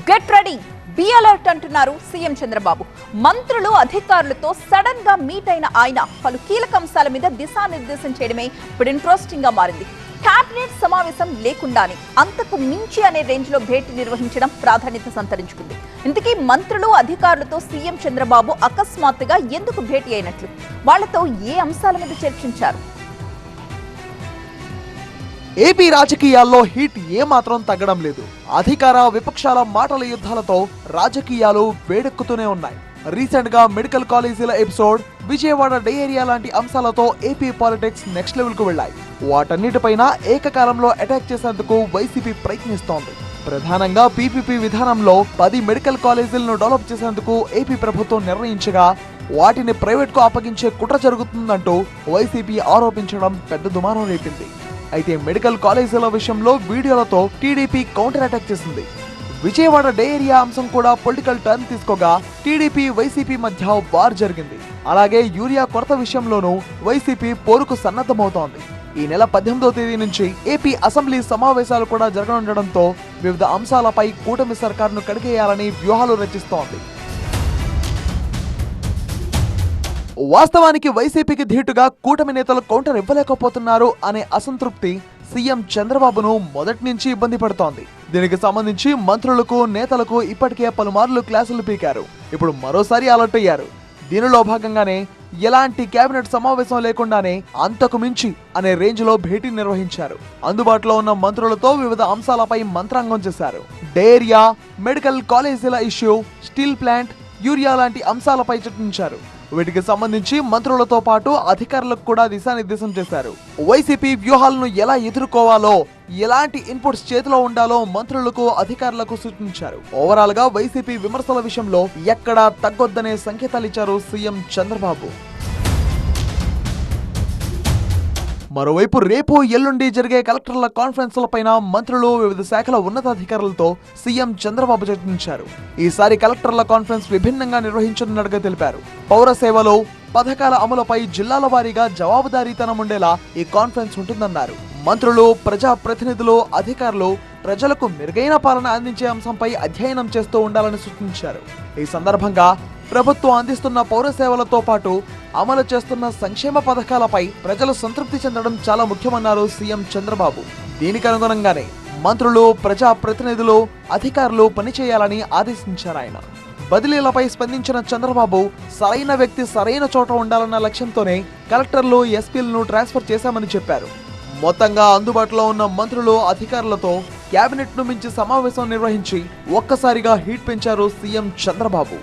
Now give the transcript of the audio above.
Get ready, be alert అంటున్నారు CM Chandrababu. మంత్రులు అధికారులతో సడన్ గా మీట్ అయిన ఆయన పలు కీలక అంశాల మీద దిశానిర్దేశం చేయడమే ఇప్పుడు ఇంట్రెస్టింగ్ గా మారింది. కేబినెట్ సమావేశం లేకుండానే అంతకు మించి అనే రేంజ్ లో భేటీ నిర్వహించడం ప్రాధాన్యత సంతరించుకుంది. ఇంతకీ మంత్రులు అధికారులతో సీఎం చంద్రబాబు అకస్మాత్తుగా ఎందుకు భేటీ అయినట్లు, వాళ్లతో ఏ అంశాల మీద చర్చించారు? ఏపీ రాజకీయాల్లో హీట్ ఏమాత్రం తగ్గడం లేదు. అధికార విపక్షాల మాటల యుద్ధాలతో రాజకీయాలు వేడెక్కుతూనే ఉన్నాయి. రీసెంట్ గా మెడికల్ కాలేజీల ఎపిసోడ్, విజయవాడ డయేరియా లాంటి అంశాలతో ఏపీ పాలిటిక్స్ నెక్స్ట్ లెవెల్ కు వెళ్లాయి. వాటన్నిటిపైన ఏకకాలంలో అటాక్ చేసేందుకు వైసీపీ ప్రయత్నిస్తోంది. ప్రధానంగా పీపీపీ విధానంలో 10 మెడికల్ కాలేజీలను డెవలప్ చేసేందుకు ఏపీ ప్రభుత్వం నిర్ణయించగా వాటిని ప్రైవేట్ కు అప్పగించే కుట్ర జరుగుతుందంటూ వైసీపీ ఆరోపించడం పెద్ద దుమారం రేపింది. అయితే మెడికల్ కాలేజీల విషయంలో వీడియోలతో టీడీపీ కౌంటర్ అటాక్ చేసింది. విజయవాడ డయేరియా అంశం కూడా పొలిటికల్ టర్న్ తీసుకోగా టీడీపీ వైసీపీ మధ్య వార్ జరిగింది. అలాగే యూరియా కొరత విషయంలోనూ వైసీపీ పోరుకు సన్నద్ధమవుతోంది. ఈ నెల 18వ తేదీ నుంచి ఏపీ అసెంబ్లీ సమావేశాలు కూడా జరగనుండడంతో వివిధ అంశాలపై కూటమి సర్కారును కడిగేయాలని వ్యూహాలు రచిస్తోంది. వాస్తవానికి వైసీపీకి ధీటుగా కూటమి నేతలు కౌంటర్ ఇవ్వలేకపోతున్నారు అనే అసంతృప్తి సీఎం చంద్రబాబును మొదటి నుంచి ఇబ్బంది పడుతోంది. దీనికి సంబంధించి మంత్రులకు, నేతలకు ఇప్పటికే పలుమార్లు క్లాసులు పీకారు. ఇప్పుడు మరోసారి అలర్ట్ అయ్యారు. దీనిలో భాగంగానే ఎలాంటి కేబినెట్ సమావేశం లేకుండానే అంతకు మించి అనే రేంజ్ లో భేటీ నిర్వహించారు. అందుబాటులో ఉన్న మంత్రులతో వివిధ అంశాలపై మంత్రాంగం చేశారు. డయేరియా, మెడికల్ కాలేజీల ఇష్యూ, స్టీల్ ప్లాంట్, యూరియా లాంటి అంశాలపై చర్చించారు. వీటికి సంబంధించి మంత్రులతో పాటు అధికారులకు కూడా దిశానిర్దేశం చేశారు. వైసీపీ వ్యూహాలను ఎలా ఎదుర్కోవాలో, ఎలాంటి ఇన్పుట్స్ చేతిలో ఉండాలో మంత్రులకు, అధికారులకు సూచించారు. ఓవరాల్ గా వైసీపీ విమర్శల విషయంలో ఎక్కడా తగ్గొద్దనే సంకేతాలిచ్చారు సీఎం చంద్రబాబు. మరోవైపు రేపు, ఎల్లుండి జరిగే కలెక్టర్ల కాన్ఫరెన్స్లపైన మంత్రులు, వివిధ శాఖల ఉన్నతాధికారులతో సీఎం చంద్రబాబు చర్చించారు. ఈసారి కలెక్టర్ల కాన్ఫరెన్స్ విభిన్నంగా నిర్వహించనున్నట్టుగా తెలిపారు. పౌర సేవలు, పథకాల అమలుపై జిల్లాల వారీగా జవాబుదారీతనం ఉండేలా ఈ కాన్ఫరెన్స్ ఉంటుందన్నారు. మంత్రులు, ప్రజా ప్రతినిధులు, అధికారులు ప్రజలకు మెరుగైన పాలన అందించే అంశంపై అధ్యయనం చేస్తూ ఉండాలని సూచించారు. ఈ సందర్భంగా ప్రభుత్వం అందిస్తున్న పౌర సేవలతో పాటు అమలు చేస్తున్న సంక్షేమ పథకాలపై ప్రజలు సంతృప్తి చెందడం చాలా ముఖ్యమన్నారు సీఎం చంద్రబాబు. దీనికి అనుగుణంగానే మంత్రులు, ప్రజా ప్రతినిధులు, అధికారులు పనిచేయాలని ఆదేశించారు ఆయన. బదిలీలపై స్పందించిన చంద్రబాబు సరైన వ్యక్తి సరైన చోట ఉండాలన్న లక్ష్యంతోనే కలెక్టర్లు, ఎస్పీలను ట్రాన్స్ఫర్ చేశామని చెప్పారు. మొత్తంగా అందుబాటులో ఉన్న మంత్రులు, అధికారులతో కేబినెట్ ను మించి సమావేశం నిర్వహించి ఒక్కసారిగా హీట్ పెంచారు సీఎం చంద్రబాబు.